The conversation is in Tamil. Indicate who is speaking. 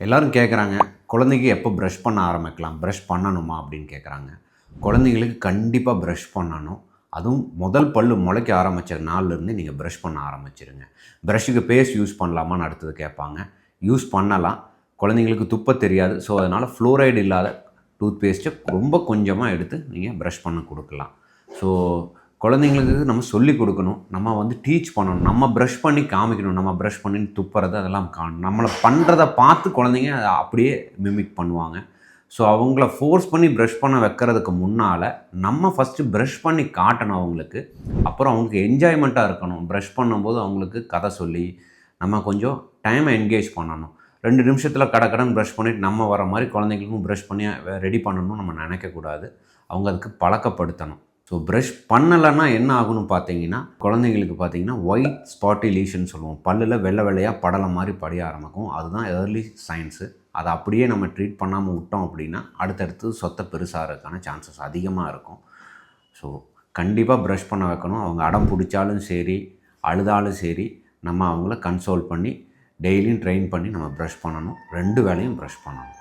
Speaker 1: எல்லாரும் கேட்குறாங்க, குழந்தைக்கு எப்போ ப்ரஷ் பண்ண ஆரம்பிக்கலாம்? ப்ரஷ் பண்ணணுமா? அப்படின்னு கேட்குறாங்க. குழந்தைங்களுக்கு கண்டிப்பா ப்ரஷ் பண்ணணும். அதுவும் முதல் பல்லு முளைக்க ஆரம்பிச்ச நாள்லேருந்து நீங்கள் ப்ரஷ் பண்ண ஆரம்பிச்சுருங்க. ப்ரஷ்ஷுக்கு பேஸ்ட் யூஸ் பண்ணலாமான்னு அடுத்தது கேட்பாங்க. யூஸ் பண்ணலாம். குழந்தைங்களுக்கு துப்ப தெரியாது. ஸோ, அதனால் ஃப்ளூரைடு இல்லாத டூத் பேஸ்ட்டை ரொம்ப கொஞ்சமாக எடுத்து நீங்கள் ப்ரஷ் பண்ண கொடுக்கலாம். ஸோ, குழந்தைங்களுக்கு நம்ம சொல்லிக் கொடுக்கணும். நம்ம டீச் பண்ணணும். நம்ம ப்ரஷ் பண்ணி காமிக்கணும். நம்ம ப்ரஷ் பண்ணி துப்புறது அதெல்லாம் நம்மள பண்ணுறத பார்த்து குழந்தைங்க அத அப்படியே மிமிக் பண்ணுவாங்க. ஸோ, அவங்கள ஃபோர்ஸ் பண்ணி ப்ரஷ் பண்ண வைக்கிறதுக்கு முன்னால் நம்ம ஃபஸ்ட்டு ப்ரஷ் பண்ணி காட்டணும் அவங்களுக்கு. அப்புறம் அவங்களுக்கு என்ஜாய்மெண்ட்டாக இருக்கணும். ப்ரஷ் பண்ணும்போது அவங்களுக்கு கதை சொல்லி, நம்ம கொஞ்சம் டைமை என்கேஜ் பண்ணணும். 2 நிமிஷத்தில் கடகடன்னு ப்ரஷ் பண்ணிவிட்டு நம்ம வர மாதிரி குழந்தைங்களுக்கும் ப்ரஷ் பண்ணி ரெடி பண்ணணும்னு நம்ம நினைக்கக்கூடாது. அவங்க அதுக்கு பழக்கப்படுத்தணும். ஸோ, ப்ரஷ் பண்ணலைன்னா என்ன ஆகும்னு பார்த்தீங்கன்னா, குழந்தைங்களுக்கு பார்த்தீங்கன்னா ஒயிட் ஸ்பாட்டி லீஷன் சொல்லுவோம். பல்லில் வெள்ளை வெள்ளையாக படலம் மாதிரி படிய ஆரம்பிக்கும். அதுதான் ஏர்லி சைன்ஸு. அதை அப்படியே நம்ம ட்ரீட் பண்ணாமல் விட்டோம் அப்படின்னா அடுத்தடுத்து சொத்தை பெருசாகிறதுக்கான சான்சஸ் அதிகமாக இருக்கும். ஸோ, கண்டிப்பாக ப்ரஷ் பண்ண வைக்கணும். அவங்க அடம் பிடிச்சாலும் சரி, அழுதாலும் சரி, நம்ம அவங்கள கன்சோல் பண்ணி டெய்லியும் ட்ரெயின் பண்ணி நம்ம ப்ரஷ் பண்ணணும். 2 வேளையும் ப்ரஷ் பண்ணணும்.